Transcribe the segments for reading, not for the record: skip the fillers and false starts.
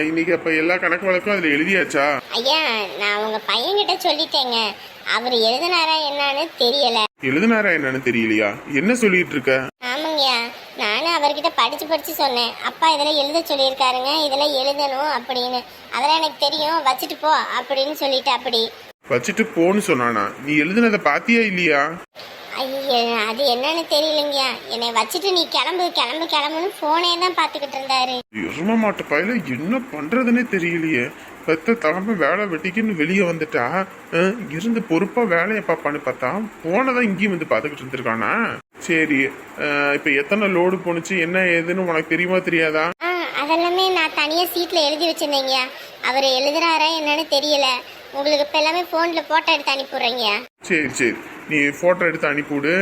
இன்னைக்கு அப்ப எல்லா கணக்கு வழக்கும் அதுல எழுதியாச்சா? ஐயா, நான் உங்க பையன்கிட்ட சொல்லிட்டேங்க. அவர் எழுதினாரா என்னன்னு தெரியல. எழுதினாரா என்னன்னு தெரியலையா? என்ன சொல்லிட்டு இருக்க? ஆமாங்கய்யா, நானும் அவர்கிட்ட படிச்சு சொன்னேன். அப்பா இதெல்லாம் எழுத சொல்லியிருக்காருங்க, இதெல்லாம் எழுதணும் அப்படின்னு. அதெல்லாம் எனக்கு தெரியும், வச்சுட்டு போ அப்படின்னு சொல்லிட்டு அப்படி வச்சுட்டு போன்னு சொன்னானா? நீ எழுதுனதை பாத்தியா இல்லையா? ஐயா, அது என்னன்னு தெரியலங்கய்யா. என்னை வச்சுட்டு நீ கிளம்பு கிளம்பு கிளம்புன்னு போனே தான் பாத்துக்கிட்டு இருந்தாரு. எரும மாட்டு பையில என்ன பண்றதுன்னே தெரியலையே. பெத்த தலைமை வேலை வெட்டிக்குன்னு வெளியே வந்துட்டா இருந்து பொறுப்பா வேலையை பாப்பான்னு பார்த்தா போனதான் இங்கேயும் வந்து பாத்துக்கிட்டு இருந்திருக்கானா? சரி, இப்ப எத்தனை லோடு போனுச்சு என்ன ஏதுன்னு உனக்கு தெரியுமா தெரியாதா? அதெல்லாமே நான் தனியா சீட்ல எழுதி வச்சிருந்தேங்கய்யா. அவர் எழுதுறாரா என்னன்னு தெரியல. உங்களுக்கு இப்ப எல்லாமே போன்ல போட்டோ எடுத்து அனுப்பிடுறீங்க. சரி சரி, நீ போட்டோ எடுத்து அனுப்பிவிடு.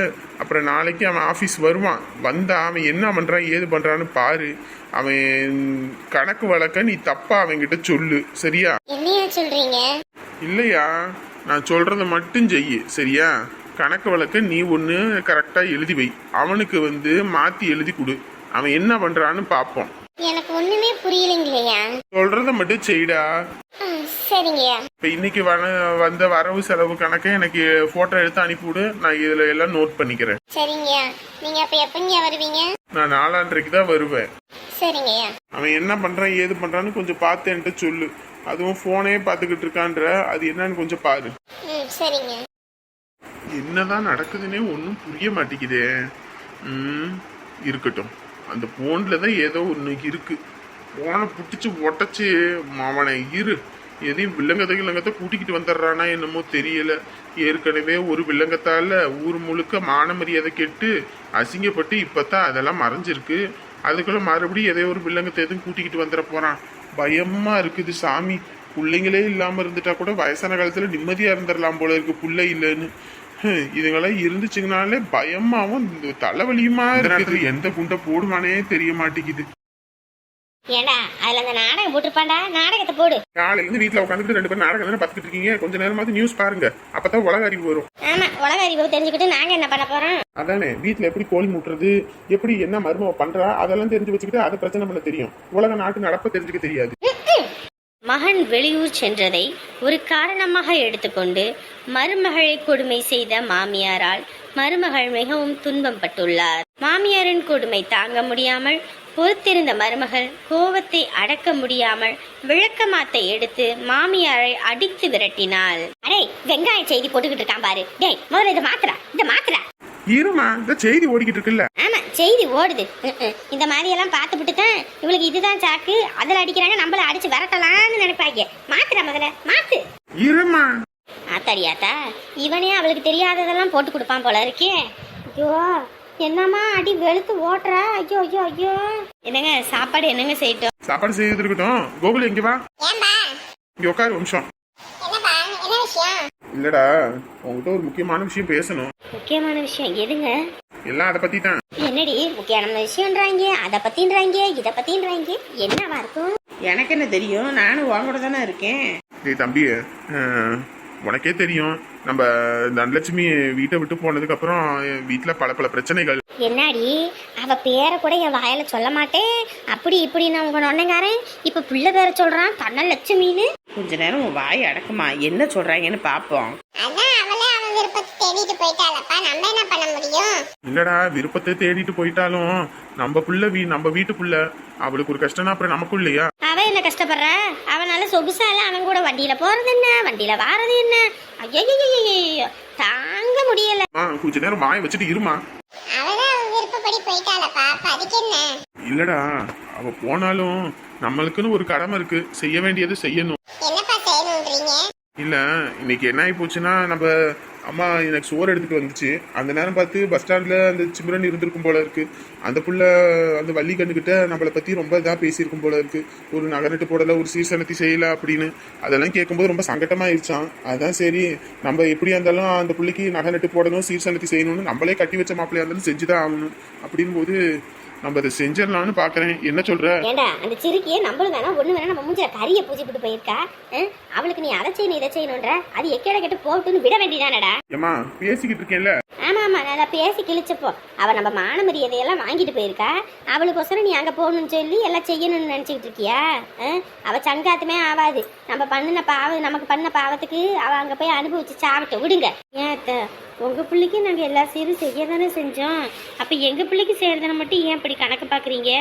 அப்புறம் நாளைக்கு அவன் ஆஃபீஸ் வருவான். வந்தா அவன் என்ன பண்றான் ஏது பண்றான்னு பாரு. அவன் கணக்கு வழக்க நீ தப்பா அவன்கிட்ட சொல்லு, சரியா? என்னையா சொல்றீங்க? இல்லையா, நான் சொல்றத மட்டும் செய்யு, சரியா? கணக்கு வழக்க நீ ஒன்று கரெக்டா எழுதி வை. அவனுக்கு மாத்தி எழுதி கொடு. அவன் என்ன பண்றான்னு பார்ப்போம். எனக்கு ஒண்ணுமே புரியலைங்கய்யா. சொல்றத மட்டும் செய்டா. சரிங்கய்யா. இப்ப இன்னைக்கு வந்த வரவு செலவு கணக்கை எனக்கு போட்டோ எடுத்து அனுப்பிவிடு. நான் இதுல எல்லாம் நோட் பண்ணிக்கிறேன். சரிங்கய்யா. நீங்க அப்ப எப்பங்க வருவீங்க? நான் 4:30 தான் வருவேன். சரிங்கய்யா. அவன் என்ன பண்றான் ஏது பண்றான்னு கொஞ்சம் பார்த்து என்கிட்ட சொல்லு. அதுவும் போனே பார்த்துக்கிட்டு இருக்கான்ற, அது என்னன்னு கொஞ்சம் பாரு. சரிங்க. என்னதான் நடக்குதுன்னே ஒன்றும் புரிய மாட்டேங்குதே. இருக்கட்டும், அந்த போன்ல தான் ஏதோ ஒன்று இருக்கு. போனை புட்டிச்சு ஒட்டச்சு அவனை எதையும் வில்லங்கத்தை கூட்டிக்கிட்டு வந்துடுறானா என்னமோ தெரியல. ஏற்கனவே ஒரு வில்லங்கத்தால ஊர் முழுக்க மான மரியாதை கெட்டு அசிங்கப்பட்டு இப்பதான் அதெல்லாம் மறைஞ்சிருக்கு. அதுக்குள்ள மறுபடியும் எதையோ ஒரு வில்லங்கத்தை எதுவும் கூட்டிக்கிட்டு வந்துட போறான். பயமா இருக்குது சாமி. பிள்ளைங்களே இல்லாம இருந்துட்டா கூட வயசான காலத்துல நிம்மதியா இருந்துடலாம் போல இருக்கு, பிள்ளை இல்லைன்னு. இதுங்கெல்லாம் இருந்துச்சுங்கனாலே பயமாவும் தலைவலியுமா இருக்குது. எந்த குண்டை போடுவானே தெரிய மாட்டேங்குது. ஏண்டா அதுல அந்த நாடகம் போட்டுருப்பாண்டா, நாடகத்தை போடு. காலையில இருந்து வீட்டுல உட்காந்துட்டு 2 பேரும் நாடகம் தானே பாத்துக்கிட்டு இருக்கீங்க. கொஞ்ச நேரமாவது நியூஸ் பாருங்க, அப்பதான் உலக அறிவு வரும். ஆமா, உலக அறிவு தெரிஞ்சுக்கிட்டு நாங்க என்ன பண்ண போறோம்? அதானே, வீட்டுல எப்படி கோழி முட்டுறது, எப்படி என்ன மருமவ பண்றா, அதெல்லாம் தெரிஞ்சு வச்சுக்கிட்டு அதை பிரச்சனை பண்ண தெரியும். உலக நாட்டு நடப்ப தெரிஞ்சுக்க தெரியாது. மகன் வெளியூர் சென்றதை ஒரு காரணமாக எடுத்துக்கொண்டு மருமகளை கொடுமை செய்த மாமியாரால் மருமகள் மிகவும் துன்பம் பட்டுள்ளார். மாமியாரின் கொடுமை தாங்க முடியாமல் பொறுத்திருந்த மருமகள் கோபத்தை அடக்க முடியாமல் விளக்கமாத்தை எடுத்து மாமியாரை அடித்து விரட்டினாள். அடே, வெங்காய செய்தி போட்டுக்கிட்டு இருக்கான் பாரு. டேய், முதல்ல இதை மாத்திரா. இருமா, இந்த செய்தி ஓடிக்கிட்டு இருக்குல்ல. ஆமா, செய்தி ஓடுது. இந்த மாதிரி எல்லாம் பார்த்துட்டு தான் இவளுக்கு இதுதான் சாக்கு, அதுல அடிக்கிறாங்க, நம்மள அடிச்சு விரட்டலாம்னு நினைப்பாங்க. மாத்திரா, முதல்ல மாத்து. இருமா. ஆத்தாடியாத்தா, இவனே அவளுக்கு தெரியாததெல்லாம் போட்டு கொடுப்பான் போல இருக்கே. ஐயோ, என்னம்மா அடி வெளுத்து ஓட்டுறா. ஐயோ ஐயோ ஐயோ. என்னங்க சாப்பாடு என்னங்க செய்யட்டும்? சாப்பாடு செய்து இருக்கட்டும். கோகுல் இங்க வா, இங்க உட்காரு நிமிஷம். இல்லடா, உங்ககிட்ட ஒரு முக்கியமான விஷயம் பேசணும். முக்கியமான விஷயம் எதுங்க? எல்லாம் அதை பத்தி தான். என்னடி முக்கியமான விஷயம்ன்றாங்க, அதை பத்தின்றாங்க, இதை பத்தின்றாங்க. என்னவா இருக்கும்? எனக்கு என்ன தெரியும், நானும் உங்களோட தானே இருக்கேன். டேய் தம்பி, உனக்கே தெரியும் நம்ம தனலட்சுமி வீட்டை விட்டு போனதுக்கு அப்புறம் வீட்டுல பல பிரச்சனைகள். என்னடி, அவ பேரை கூட என் வாயில சொல்ல மாட்டேன், அப்படி இப்படி நான் உங்க நொண்ணைக்காரன் இப்ப புள்ள பேரை சொல்றான், தனலட்சுமின்னு. கொஞ்ச நேரம் உன் வாய் அடக்குமா, என்ன சொல்றாங்கன்னு பாப்போம். இல்லடா, விருப்பத்தை தேடிட்டு போயிட்டாலும் நம்ம புள்ள நம்ம வீட்டுக்குள்ள அவளுக்கு ஒரு கஷ்டம்னா அப்புறம் நமக்கும் இல்லையா? அவ என்ன கஷ்டப்படுற? அவனால சொகுசால அவன் கூட வண்டியில போறது என்ன, வண்டியில வாரது என்ன? ஐயோ, தாங்க முடியல. கொஞ்ச நேரம் வாய வச்சுட்டு இருமா. இல்லடா, அவ போனாலும் நம்மளுக்குன்னு ஒரு கடமை இருக்கு, செய்ய வேண்டியது செய்யணும். இல்ல, இன்னைக்கு என்ன ஆகி போச்சுன்னா, நம்ம அம்மா எனக்கு சோறு எடுத்துட்டு வந்துச்சு. அந்த நேரம் பார்த்து பஸ் ஸ்டாண்ட்ல அந்த சிம்ரன் இருந்திருக்கும் போல இருக்கு. அந்த புள்ள அந்த வள்ளி கண்ணுகிட்ட நம்மளை பத்தி ரொம்ப இதா பேசியிருக்கும் போல இருக்கு. ஒரு நகரட்டு போடல, ஒரு சீர்சனத்தி செய்யல அப்படின்னு. அதெல்லாம் கேட்கும்போது ரொம்ப சங்கட்டமாயிருச்சான். அதான் சரி, நம்ம எப்படியா இருந்தாலும் அந்த பிள்ளைக்கு நகை நட்டு போடணும், சீர்சனத்தி செய்யணும்னு நம்மளே கட்டி வச்ச மாப்பிள்ளையா இருந்தாலும் செஞ்சுதான் ஆகணும். அப்படின் போது நம்ம அதை செஞ்சிடலான்னு பாக்குறேன். என்ன சொல்ற? ஏண்டா அந்த சிறுக்கியே நம்மளும் வேணா ஒண்ணு வேணா நம்ம மூஞ்சில கரிய பூச்சிட்டு போயிருக்கா. அவளுக்கு நீ அதை செய்யணும் இதை செய்யணுன்ற அது எக்கேட கெட்டு போட்டுன்னு விட வேண்டியதானடா. ஏமா பேசிக்கிட்டு இருக்கேன்ல. ஆமா ஆமா நான் பேசி கிழிச்சப்போ அவ நம்ம மான மரியாதையெல்லாம் வாங்கிட்டு போயிருக்கா. அவளுக்கோசரம் நீ அங்க போகணும்னு சொல்லி எல்லாம் செய்யணும்னு நினைச்சுக்கிட்டு இருக்கியா? அவ சங்காத்துமே ஆவாது. நம்ம பண்ணின பாவம் நமக்கு பண்ண பாவத்துக்கு அவ அங்க போய் அனுபவிச்சு சாப்பிட்டு விடுங்க. ஏன் உங்க பிள்ளைக்கு நாங்க எல்லா சீரும் செய்ய தானே செஞ்சோம். அப்ப எங்க பிள்ளைக்கு செய்யறதுன மட்டும் ஏன் இப்படி கணக்கு பாக்குறீங்க?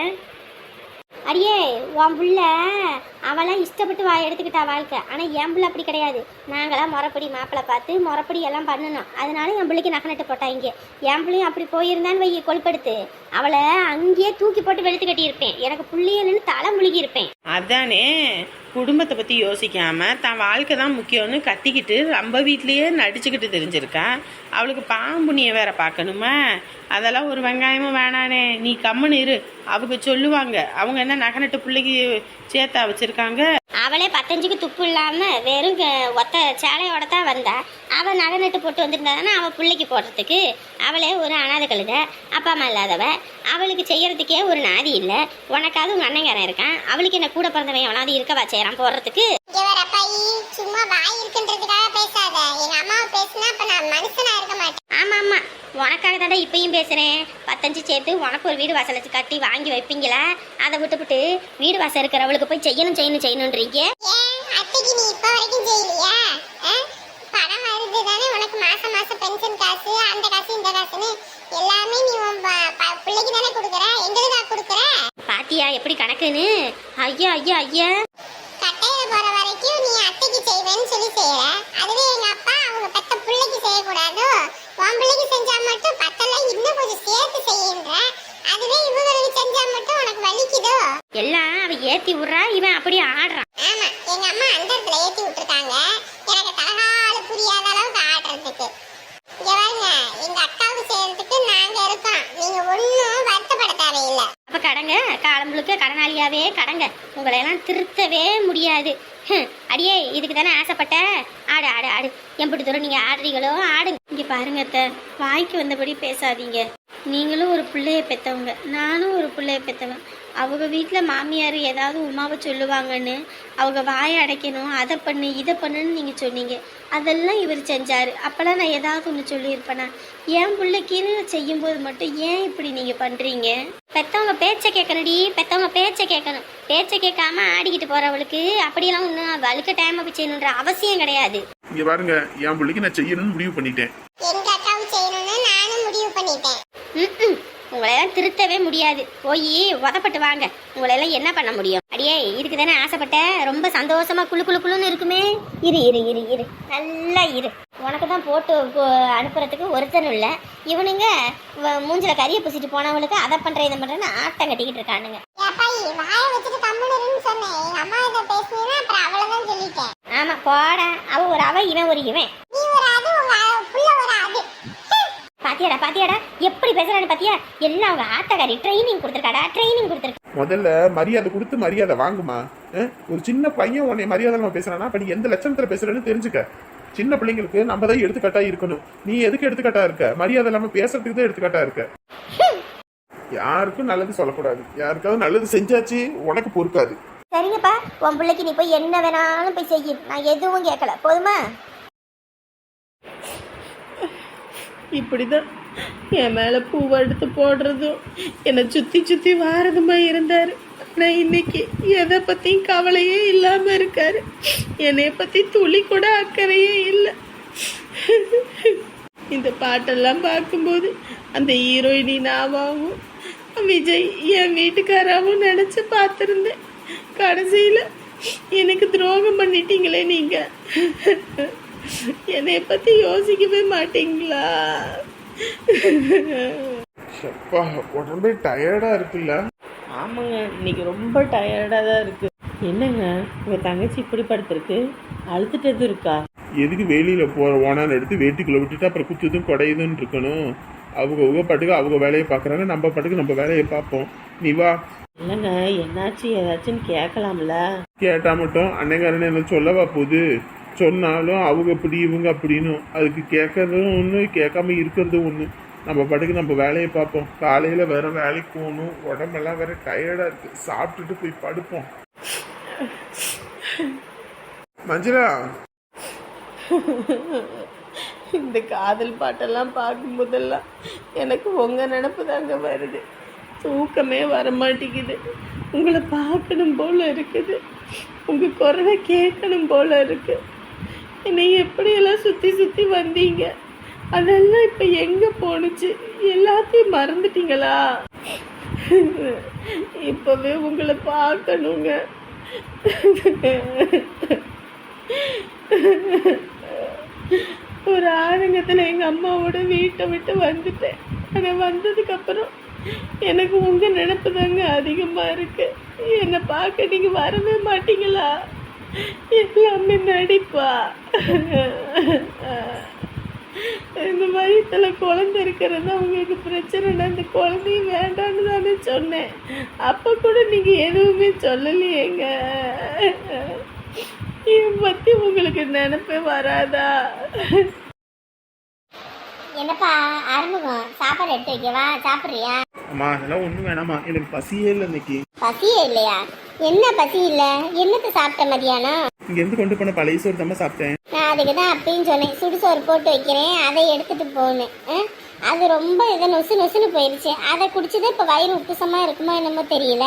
அடியே உன் புள்ள அவளாம் இஷ்டப்பட்டு எடுத்துக்கிட்டா வாழ்க்கை. ஆனால் என் பிள்ளை அப்படி கிடையாது. நாங்களாம் முறைப்படி மாப்பிள்ளை பார்த்து முறைப்படி எல்லாம் பண்ணணும். அதனால என் பிள்ளைக்கு நகை நட்டு போட்டாங்க. என் பிள்ளையும் அப்படி போயிருந்தான்னு வைய கொழுப்படுத்து அவளை அங்கேயே தூக்கி போட்டு வெளுத்து கட்டியிருப்பேன். எனக்கு பிள்ளையலன்னு தலை முழுகி இருப்பேன். அதானே குடும்பத்தை பற்றி யோசிக்காம தான் வாழ்க்கை தான் முக்கியம்னு கத்திக்கிட்டு நம்ம வீட்லேயே நடிச்சுக்கிட்டு தெரிஞ்சிருக்கா. அவளுக்கு பாம்புனியை வேற பார்க்கணுமா? அதெல்லாம் ஒரு வெங்காயமும் வேணானே. நீ கம்முன்னு இரு. அவங்க சொல்லுவாங்க. அவங்க என்ன நகை நட்டு பிள்ளைக்கு சேர்த்தா வச்சிருக்காங்க. அவளே 15க்கு துப்பு இல்லாம வெறும் ஒத்த சேலையோட தான் வந்தா. அவள் நகை நட்டு போட்டு வந்திருந்தாதானே அவள் பிள்ளைக்கு போடுறதுக்கு. அவளே ஒரு அனாதை கழுத, அப்பா அம்மா இல்லாதவ. அவளுக்கு செய்யறதுக்கே ஒரு நாதி இல்லை. உனக்காவது உங்க அண்ணங்காரன் இருக்கான். அவளுக்கு என்ன கூட பிறந்தவன் எவனாவது இருக்கவா செய்யறான் போடுறதுக்கு. சும்மா வாய் இருக்குன்றதுக்காக பேசாத. எங்க அம்மாவை பேசினா அப்ப நான் மனுஷனா இருக்க மாட்டேன். ஆமா ஆமா உனக்காக தாண்டா இப்பயும் பேசுறேன். 15 சேர்த்து உனக்கு ஒரு வீடு வாசல் கட்டி வாங்கி வைப்பீங்களா? அதை விட்டுவிட்டு வீடு வாசல் இருக்கிறவளுக்கு போய் செய்யணும்ன்றீங்க. அத்தைக்கு நீ இப்ப வரைக்கும் செய்யலையா? பணம் வருது தானே உனக்கு மாசம் மாசம் பென்ஷன் காசு, அந்த காசு இந்த காசுன்னு எல்லாமே நீ பிள்ளைக்கு தானே கொடுக்குற. எங்களுக்கா கொடுக்குற? பாத்தியா எப்படி கணக்குன்னு? ஐயா ஐயா ஐயா கட்டையில போற வரைக்கும் நீ அத்தைக்கு செய்வேன்னு சொல்லி செய்யற. அதுவே எங்க அப்பா அவங்க பெத்த பிள்ளைக்கு செய்யக்கூடாதோ? உன் பிள்ளைக்கு செஞ்சா மட்டும் பத்தல இன்னும் கொஞ்சம் சேர்த்து செய்யுன்ற. அதுவே இவங்களுக்கு செஞ்சா மட்டும் உனக்கு வலிக்குதோ? எல்லாம் அவ ஏத்தி விடுறா, இவன் அப்படியே ஆடுறான். ஆமா எங்க அம்மா அந்த இடத்துல ஏத்தி விட்டுருக்காங்க. எனக்கு தலகால புரியாத அளவுக்கு ஆடுறதுக்கு. இங்க பாருங்க, எங்க அக்காவுக்கு செய்யறதுக்கு நாங்க இருக்கோம். நீங்க ஒன்னும் வருத்தப்பட தேவையில்லை. அப்ப கடங்க காலம் முழுக்க கடனாளியாவே கடங்க. உங்களை எல்லாம் திருத்தவே முடியாது. அடியே இதுக்கு தானே ஆசைப்பட்ட? ஆடு ஆடு ஆடு. எப்படி தூரம் நீங்க ஆடுறீங்களோ ஆடுங்க. இங்க பாருங்க அத்தை, வாய்க்கு வந்தபடி பேசாதீங்க. நீங்களும் ஒரு பிள்ளைய பெற்றவங்க, நானும் ஒரு பிள்ளைய பெற்றவன். அவங்க வீட்டில் மாமியார் ஏதாவது உமாவை சொல்லுவாங்கன்னு அவங்க வாயை அடைக்கணும், அதை பண்ணு இதை பண்ணுன்னு நீங்கள் சொன்னீங்க. அதெல்லாம் இவர் செஞ்சார். அப்போல்லாம் நான் ஏதாவது ஒன்று சொல்லியிருப்பேனா? என் பிள்ளைக்குன்னு செய்யும்போது மட்டும் ஏன் இப்படி நீங்கள் பண்ணுறீங்க? பெற்றவங்க பேச்சை கேட்கணுடி, பெற்றவங்க பேச்சை கேட்கணும். பேச்சை கேட்காம ஆடிக்கிட்டு போகிறவளுக்கு அப்படியெல்லாம் ஒன்றும் வழுக்க டைம் அப்படி செய்யணுன்ற அவசியம் கிடையாது. இங்க பாருங்க, என் பிள்ளைக்கு நான் செய்யணும்னு முடிவு பண்ணிட்டேன். எங்க அக்காவுக்கு செய்யணும்னு நானும் முடிவு பண்ணிட்டேன். உங்களையெல்லாம் திருத்தவே முடியாது. போய் உதப்பட்டு வாங்க. உங்களையெல்லாம் என்ன பண்ண முடியும்? அடியே இதுக்கு தானே ஆசைப்பட்ட? ரொம்ப சந்தோஷமா குளு குளு குளுன்னு இருக்குமே. இரு இரு இரு இரு நல்லா இரு. உனக்கு தான் போட்டு அனுப்புறதுக்கு ஒருத்தனும் இல்லை. இவனுங்க மூஞ்சில கறியை பூசிட்டு போனவளுக்கு அதை பண்ற இதை பண்றேன்னு ஆட்டம் கட்டிக்கிட்டு இருக்கானுங்க. ஆமா போட. அவ ஒரு அவ, இவன் ஒரு இவன். பாத்தியாடா பாத்தியாடா எப்படி பேசுறான்னு பாத்தியா? எல்லாம் அவங்க ஆட்டக்காரி ட்ரைனிங் கொடுத்துருக்காடா, ட்ரைனிங் கொடுத்துருக்கா. முதல்ல மரியாதை கொடுத்து மரியாதை வாங்குமா. ஒரு சின்ன பையன் உன்னை மரியாதை பேசுறானா அப்ப நீ எந்த லட்சணத்துல பேசுறன்னு தெரிஞ்சுக்க. சின்ன பிள்ளைங்களுக்கு நம்ம தான் எடுத்துக்காட்டா இருக்கணும். நீ எதுக்கு எடுத்துக்காட்டா இருக்க? மரியாதை இல்லாம பேசுறதுக்கு தான் எடுத்துக்காட்டா இருக்க. யாருக்கும் நல்லது சொல்லக்கூடாது. யாருக்காவது நல்லது செஞ்சாச்சு உனக்கு பொறுக்காது. சரிங்கப்பா, உன் பிள்ளைக்கு நீ போய் என்ன வேணாலும் போய் செய்ய. நான் எதுவும் கேட்கல, போதுமா? இப்படிதான் என் மேலே பூவை எடுத்து போடுறதும் என்னை சுற்றி சுற்றி வாரதுமா இருந்தார். ஆனால் இன்னைக்கு எதை பற்றியும் கவலையே இல்லாமல் இருக்காரு. என்னை பற்றி துளி கூட அக்கறையே இல்லை. இந்த பாட்டெல்லாம் பார்க்கும்போது அந்த ஹீரோயினி நாவாவும் விஜய் என் வீட்டுக்காராவும் நினச்சி பார்த்துருந்தேன். கடைசியில் எனக்கு துரோகம் பண்ணிட்டீங்களே நீங்கள். என்னை பத்தி யோசிக்கவே மாட்டீங்களா? உடம்பே டயர்டா இருக்குல்ல? ஆமாங்க, இன்னைக்கு ரொம்ப டயர்டா தான் இருக்கு. என்னங்க உங்க தங்கச்சி இப்படி படுத்திருக்கு? அழுத்துட்டது இருக்கா? எதுக்கு வெளியில போற ஓனான்னு எடுத்து வேட்டிக்குள்ள விட்டுட்டு அப்புறம் குத்துதும் குடையுதுன்னு இருக்கணும். அவங்க பாட்டுக்கு அவங்க வேலையை பாக்குறாங்க, நம்ம பாட்டுக்கு நம்ம வேலையை பார்ப்போம். நீ வா. இல்லைங்க, என்னாச்சு ஏதாச்சுன்னு கேட்கலாம்ல? கேட்டா மட்டும் அன்னைக்காரன் என்ன சொல்லவா போகுது? சொன்னாலும் அவங்க இப்படி இவங்க அப்படின்னு. அதுக்கு கேட்கறதும் ஒன்று, கேட்காம இருக்கிறதும் ஒன்று. நம்ம பாட்டுக்கு நம்ம வேலையை பார்ப்போம். காலையில வேற வேலைக்கு போகணும், உடம்பெல்லாம் வேற டயர்டா இருக்கு. சாப்பிட்டுட்டு போய் படுப்போம். மஞ்சளா, இந்த காதல் பாட்டெல்லாம் பார்க்கும்போதெல்லாம் எனக்கு உங்கள் நினப்பு தாங்க வருது. தூக்கமே வர மாட்டேங்குது. உங்களை பார்க்கணும் போல இருக்குது. உங்கள் குரலை கேட்கணும் போல இருக்கு. என்னை எப்படியெல்லாம் சுற்றி சுற்றி வந்தீங்க, அதெல்லாம் இப்போ எங்கே போணுச்சு? எல்லாத்தையும் மறந்துட்டீங்களா? இப்போவே உங்களை பார்க்கணுங்க. ஒரு ஆரங்கத்தில் எங்கள் அம்மாவோட வீட்டை விட்டு வந்துட்டேன். ஆனால் வந்ததுக்கப்புறம் எனக்கு உங்கள் நினப்பு தாங்க அதிகமாக இருக்கு. என்னை பார்க்க நீங்கள் வரவே மாட்டீங்களா? எல்லாமே நடிப்பா. இந்த வயிற்றுல குழந்தை இருக்கிறது உங்களுக்கு பிரச்சனைனா இந்த குழந்தையும் வேண்டான்னு தானே சொன்னேன். அப்போ கூட நீங்கள் எதுவுமே சொல்லலையேங்க. இதை பற்றி உங்களுக்கு நினைப்பே வராதா? என்னப்பா ஆறுமுகம், சாப்பாடு எடுத்து வைக்கவா? சாப்பிட்றியா? அம்மா அதெல்லாம் ஒன்றும் வேணாம்மா, எனக்கு பசியே இல்லை இன்னைக்கு. பசியே இல்லையா? என்ன பசி இல்லை? என்னத்தை சாப்பிட்ட மதியானம்? இங்கேருந்து கொண்டு போன பழைய சோறு தான் சாப்பிட்டேன். நான் அதுக்கு தான் அப்பயும் சொன்னேன், சுடுசோறு போட்டு வைக்கிறேன், அதை எடுத்துட்டு போனேன். அது ரொம்ப இதை நொசு நொசுன்னு போயிடுச்சு. அதை குடிச்சது இப்போ வயிறு உப்புசமா இருக்குமோ என்னமோ தெரியல.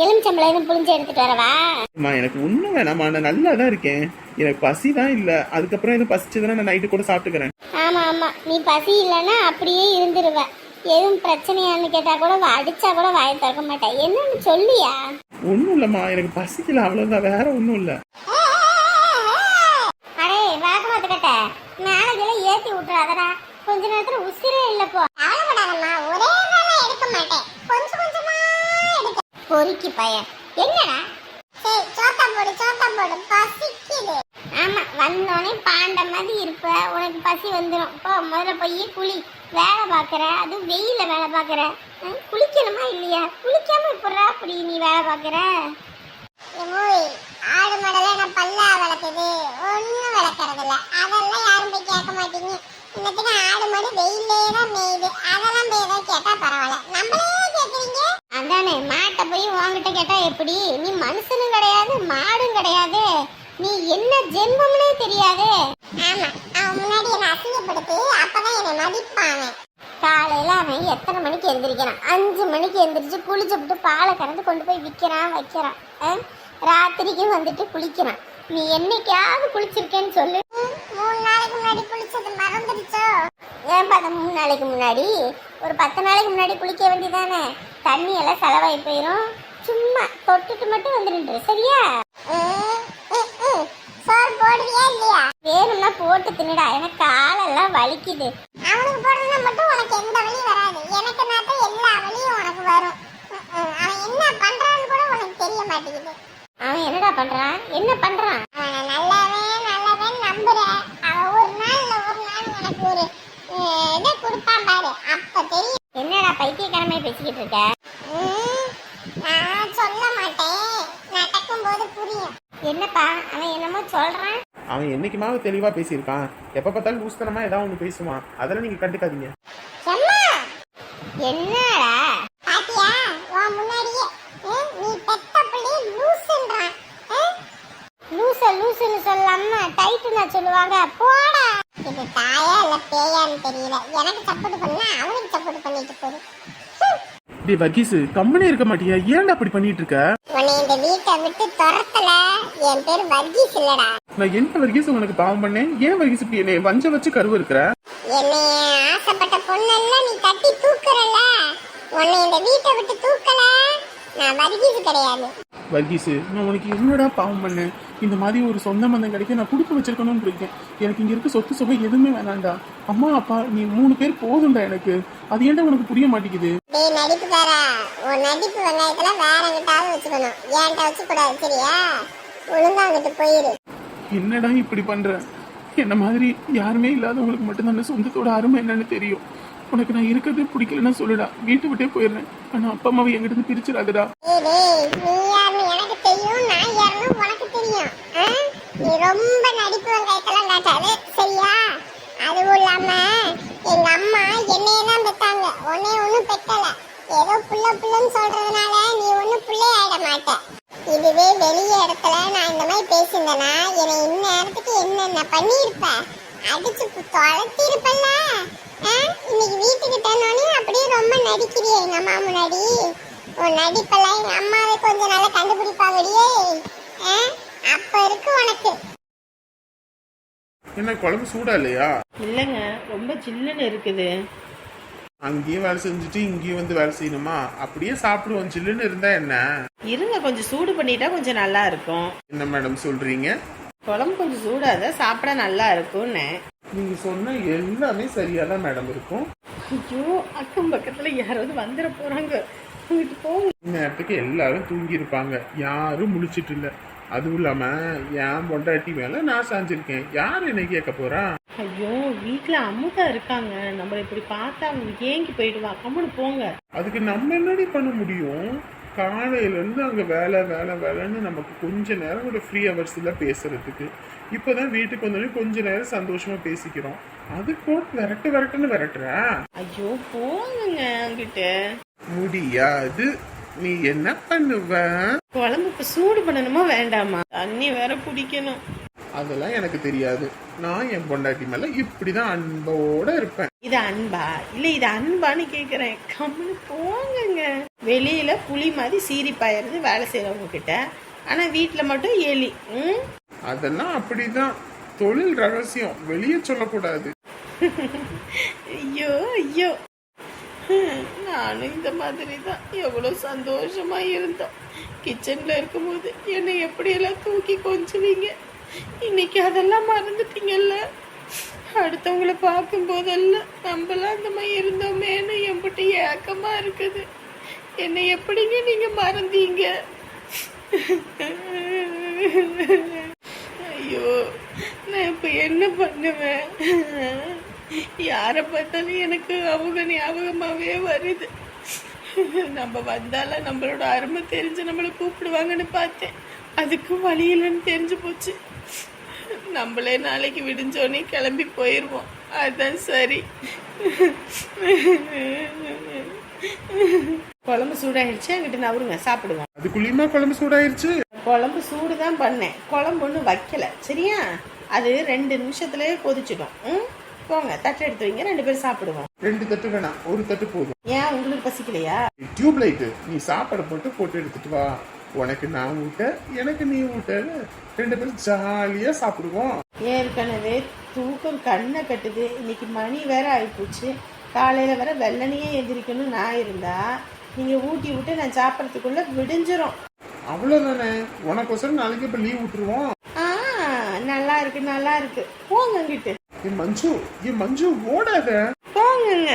எலுமிச்சம்பளம் எதுவும் புளிஞ்சு எடுத்துட்டு வரவா? அம்மா எனக்கு ஒன்றும் வேணாம்மா, நான் நல்லா தான் இருக்கேன். எனக்கு பசி தான் இல்லை. அதுக்கப்புறம் எதுவும் பசிச்சதுன்னா நான் நைட்டு கூட சாப்பிட்டுக்கிறேன். ஆமா ஆமா, நீ பசி இல்லைன்னா அப்படியே இருந்துருவ. எதுவும் பிரச்சனையான்னு கேட்டா கூட அடிச்சா கூட வாயை திறக்க மாட்டேன். என்னன்னு சொல்லியா? ஒன்றும் இல்லைம்மா, எனக்கு பசிக்கல, அவ்வளோதான், வேற ஒன்றும் இல்லை. அடே வாக்குமாத்து கட்ட, நாளைக்கெல்லாம் ஏத்தி விட்டுறாதடா. கொஞ்ச நேரத்துல உசிரே இல்ல போ. கவலைப்படாதம்மா, ஒரே வேளை எடுக்க மாட்டேன், கொஞ்சம் கொஞ்சமா எடுக்க. பொறுக்கி பையன் என்னடா? சரி சோத்தா போடு, பசிக்குது. ஆமா, வந்தோடனே பாண்ட மாதிரி இருப்ப, உனக்கு பசி வந்துடும். போ முதல்ல போய் குளி. வேலை பாக்குற, அதுவும் வெயில வேலை பாக்குற. குளிக்கணுமா இல்லையா? குளிக்காம இப்படா அப்படி நீ வேலை பாக்குற? ஆடு மாடல நான் பல்லா வளர்க்குது, ஒன்னும் வளர்க்கறது இல்ல. அதெல்லாம் யாரும் போய் கேட்க மாட்டீங்க. இன்னத்துக்கு ஆடு மாடு வெயிலே தான் மேயுது. அதெல்லாம் போய் ஏதாவது கேட்டா பரவாயில்ல, நம்மளே கேட்குறீங்க. அதானே, மாட்டை போய் உங்ககிட்ட கேட்டா எப்படி? நீ மனுஷனும் கிடையாது, மாடும் கிடையாது. நீ என்ன ஜென்மம்னே தெரியாது. ஆமா, அவன் முன்னாடி என்ன அசிங்கப்படுத்தி அப்பதான் என்னை மதிப்பாங்க. காலையில அவன் எத்தனை மணிக்கு எந்திரிக்கிறான்? 5 மணிக்கு எந்திரிச்சு குளிச்சுட்டு பாலை கறந்து கொண்டு போய் விற்கிறான் வைக்கிறான். ராத்திரிக்கும் வந்துட்டு குளிக்கிறான். நீ என்னைக்காவது குளிச்சிருக்கேன்னு சொல்லு. 3 நாளைக்கு முன்னாடி குளிச்சது மறந்துடுச்சோ? ஏன் பார்த்தா 3 நாளைக்கு முன்னாடி? ஒரு 10 நாளைக்கு முன்னாடி குளிக்க வேண்டியதானே? தண்ணி எல்லாம் செலவாகி போயிடும். சும்மா தொட்டுட்டு மட்டும் வந்துடுன்ற, சரியா? சோறு போடுவியா இல்லையா? வேணும்னா போட்டு தின்னுடா, எனக்கு காலெல்லாம் வலிக்குது. அவனுக்கு போடுறதுனா மட்டும் உனக்கு எந்த வலியும் வராது. எனக்கு நாட்டம் எல்லா வலியும் உனக்கு வரும். அவன் என்ன பண்றான்னு கூட உனக்கு தெரிய மாட்டேங்குது. அவன் என்னடா பண்றான்? என்ன பண்றான்? அவனை நல்லாவே நம்புறேன். அவன் ஒரு நாள் உனக்கு ஒரு இதை கொடுப்பான் பாரு, அப்ப தெரியும். என்னடா பைத்தியக்காரமே பேசிக்கிட்டு இருக்க? நான் சொல்ல மாட்டேன், நடக்கும் போது புரியும். என்னப்பா அவன் என்னமோ சொல்றான்? அவன் என்னைக்குமாவது தெளிவா பேசியிருக்கான். எப்ப பார்த்தாலும் லூஸ்தனமா ஏதாவது ஒன்று பேசுவான். அதெல்லாம் நீங்க கண்டுக்காதீங்க. என்னடா பாத்தியா, உன் முன்னாடியே நீ பெத்த பிள்ளைய லூசுன்றான். லூசுன்னு சொல்லாம டைட்டுனா சொல்லுவாங்க. போடா, இது தாயா இல்ல பேயான்னு தெரியல. எனக்கு சப்போர்ட் பண்ணா அவனுக்கு சப்போர்ட் பண்ணிட்டு போகுது. டேய் வர்கீஸ், கம்பெனி இருக்க மாட்டியா? ஏன்டா அப்படி பண்ணிட்டு இருக்க? உன்னை இந்த வீட்டை விட்டு துரத்தல. என் பேர் வர்கீஸ் இல்லடா. நான் என்ன வர்கீஸ் உனக்கு பாவம் பண்ணேன்? ஏன் வர்கீஸ் இப்படி என்னை வஞ்ச வச்சு கருவு இருக்கிற? என்னை ஆசைப்பட்ட பொண்ணெல்லாம் நீ தட்டி தூக்குறல. உன்னை இந்த வீட்டை விட்டு தூக்கல. நான் வர்கீஸ் கிடையாது. வர்கீஸ், நான் உனக்கு என்னடா பாவம் பண்ணேன்? இந்த மாதிரி ஒரு சொந்த பந்தம் கிடைக்க நான் கொடுத்து வச்சிருக்கணும்னு இருக்கேன். எனக்கு இங்க இருக்க சொத்து சுகம் எதுவுமே வேணாண்டா. அம்மா அப்பா நீ 3 பேர் போதும்டா எனக்கு. அது ஏன்டா உனக்கு புரிய மாட்டேங்குது? டேய் நடிப்புக்காரா, உன் நடிப்பு வெங்காயத்தெல்லாம் வேற எங்கிட்டாவது வச்சுக்கணும், ஏன்ட்ட வச்சுக்கூடாது, சரியா? ஒழுங்கா அங்கிட்டு போயிரு. என்னடா இப்படி பண்ற? என்ன மாதிரி யாருமே இல்லாதவங்களுக்கு மட்டும்தான் சொந்தத்தோட அருமை என்னன்னு தெரியும். உனக்கு நான் இருக்கிறது பிடிக்கலன்னா சொல்லுடா, வீட்டை விட்டே போயிடுறேன். ஆனா அப்பா அம்மாவை எங்கிட்ட இருந்து பிரிச்சிடாதடா. நீ யாருன்னு எனக்கு தெரியும், நான் யாருன்னு உனக்கு தெரியும். நீ ரொம்ப நடிப்பு வெங்காயத்தெல்லாம் காட்டாது, சரியா? அதுவும் இல்லாம எங்க அம்மா என்னையதான் பெத்தாங்க, உன்னை ஒண்ணும் பெக்கல. ஏதோ புள்ள புள்ளன்னு சொல்றதுனால நீ ஒண்ணும் புள்ளை ஆயிட மாட்ட. இதுவே வெளிய இடத்துல நான் இந்த மாதிரி பேசியிருந்தேனா என்னை இந்நேரத்துக்கு என்னென்ன பண்ணியிருப்ப, அடிச்சு தொலைத்தி இருப்பல்ல. இன்னைக்கு வீட்டுக்கு தந்தோடனே அப்படியே ரொம்ப நடிக்கிறியே எங்க அம்மா முன்னாடி. உன் நடிப்பெல்லாம் எங்க அம்மாவே கொஞ்ச நாள கண்டுபிடிப்பாங்கடியே. அப்ப இருக்கு உனக்கு. என்ன குழம்பு சூடா இல்லையா? இல்லைங்க, ரொம்ப சில்லுன்னு இருக்குது. அங்கேயே வேலை செஞ்சுட்டு இங்கேயும் வந்து வேலை செய்யணுமா? அப்படியே சாப்பிடுவோம். சில்லுன்னு இருந்தா என்ன? இருங்க, கொஞ்சம் சூடு பண்ணிட்டா கொஞ்சம் நல்லா இருக்கும். என்ன மேடம் சொல்றீங்க? குழம்பு கொஞ்சம் சூடாத சாப்பிட நல்லா இருக்கும்னு. நீங்க சொன்ன எல்லாமே சரியா தான் மேடம் இருக்கும். ஐயோ, அக்கம் பக்கத்துல யாராவது வந்துட போறாங்க. அங்கிட்டு போங்க. நேரத்துக்கு எல்லாரும் தூங்கி இருப்பாங்க, யாரும் முழிச்சிட்டு இல்ல. அதுவும் இல்லாம என் பொண்டாட்டி மேல நான் சாஞ்சிருக்கேன். யார் என்ன கேட்க போறா? ஐயோ, வீட்டுல அம்முதா இருக்காங்க. நம்மள இப்படி பார்த்தா அவங்க ஏங்கி போயிடுவா. கம்முன்னு போங்க. அதுக்கு நம்ம என்னடி பண்ண முடியும்? காலையில இருந்து அங்க வேலை வேலை வேலைன்னு நமக்கு கொஞ்ச நேரம் கூட ஃப்ரீ ஹவர்ஸ்ல பேசுறதுக்கு. இப்பதான் வீட்டுக்கு வந்தோடனே கொஞ்ச நேரம் சந்தோஷமா பேசிக்கிறோம். அதுக்கு விரட்டு விரட்டுன்னு விரட்டுற. ஐயோ போங்க அங்கிட்ட. முடியாது. நீ என்ன பண்ணுவ? குழம்பு இப்ப சூடு பண்ணணுமா வேண்டாமா? தண்ணி வேற குடிக்கணும். அதெல்லாம் எனக்கு தெரியாது. நான் என் பொண்டாட்டி மேல இப்படிதான் அன்போட இருப்பேன். இது அன்பா இல்ல இது அன்பான்னு கேக்குறேன். கம்முன்னு போங்க. வெளியில புலி மாதிரி சீரி பாயறது வேலை செய்யறவங்க கிட்ட, ஆனா வீட்டுல மட்டும் எலி. அதெல்லாம் அப்படிதான். தொழில் ரகசியம் வெளியே சொல்லக்கூடாது. ஐயோ ஐயோ, நானும் இந்த மாதிரி தான் எவ்வளவு சந்தோஷமா இருந்தோம். கிச்சன்ல இருக்கும்போது என்னை எப்படியெல்லாம் தூக்கி கொஞ்சுவீங்க. இன்னைக்கு அதெல்லாம் மறந்துட்டீங்கல்ல. அடுத்தவங்களை பார்க்கும் போதெல்லாம் நம்மளாம் அந்த மாதிரி இருந்தோமேன்னு என்கிட்ட ஏக்கமா இருக்குது. என்னை எப்படிங்க நீங்க மறந்தீங்க? ஐயோ, நான் இப்ப என்ன பண்ணுவேன்? யாரை பார்த்தாலும் எனக்கு அவங்க ஞாபகமாவே வருது. நம்ம வந்தால நம்மளோட அருமை தெரிஞ்சு நம்மளை கூப்பிடுவாங்கன்னு பார்த்தேன். அதுக்கும் வழி இல்லைன்னு தெரிஞ்சு போச்சு. நம்மளே நாளைக்கு விடிஞ்சோடனே கிளம்பி போயிடுவோம். அதுதான் சரி. குழம்பு சூடாயிடுச்சு, அங்கிட்டு நவருங்க சாப்பிடுவோம். அதுக்குள்ளயுமா குழம்பு சூடாயிருச்சு? குழம்பு சூடு தான் பண்ணேன், குழம்பு ஒன்றும் வைக்கல. சரியா? அது 2 நிமிஷத்துலயே கொதிச்சிடும். போங்க, தட்டு எடுத்து வைங்க, 2 பேரும் சாப்பிடுவோம். 2 தட்டு வேணாம், 1 தட்டு போதும். ஏன், உங்களுக்கு பசிக்கலையா? டியூப் லைட், நீ சாப்பாடு போட்டு எடுத்துட்டு வா. உனக்கு நான் ஊட்ட, எனக்கு நீ ஊட்ட, 2 பேரும் ஜாலியா சாப்பிடுவோம். ஏற்கனவே தூக்கம் கண்ணை கட்டுது. இன்னைக்கு மணி வேற ஆயிப்போச்சு. காலையில வேற வெள்ளனையே எந்திரிக்கணும். நான் இருந்தா நீங்க ஊட்டி விட்டு நான் சாப்பிட்றதுக்குள்ள விடிஞ்சிரும். அவ்வளவுதானே. உனக்கோசரம் நாளைக்கு இப்ப லீவ் விட்டுருவோம். நல்லா இருக்கு நல்லா இருக்கு. போங்க அங்கிட்டு. என் மஞ்சு ஓடாத. போங்க.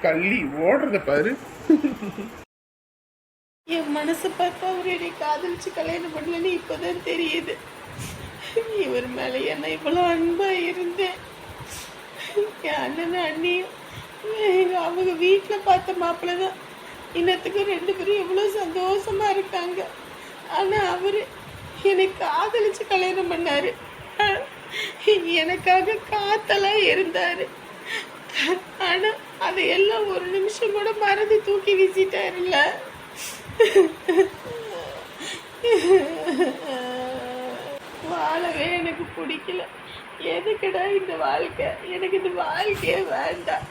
கள்ளி ஓடுறத பாரு. என் மனசை பார்த்தா அவர் என்னை காதலிச்சு கல்யாணம் பண்ணலன்னு இப்பதான் தெரியுது. இவர் மேல என்ன இவ்வளவு அன்பா இருந்தேன். என் அண்ணனும் அண்ணியும் அவங்க வீட்டுல பார்த்த மாப்பிள்ளதான். இன்னத்துக்கு 2 பேரும் எவ்வளவு சந்தோஷமா இருக்காங்க. ஆனா அவரு என்னை காதலிச்சு கல்யாணம் பண்ணாரு. எனக்காக காத்தெல்லாம் இருந்தாரு. ஆனா அதையெல்லாம் ஒரு நிமிஷம் கூட மறந்து தூக்கி வீசிட்டாருல்ல. வாழவே எனக்கு பிடிக்கல. எதுக்குடா இந்த வாழ்க்கை? எனக்கு இந்த வாழ்க்கையே வேண்டாம்.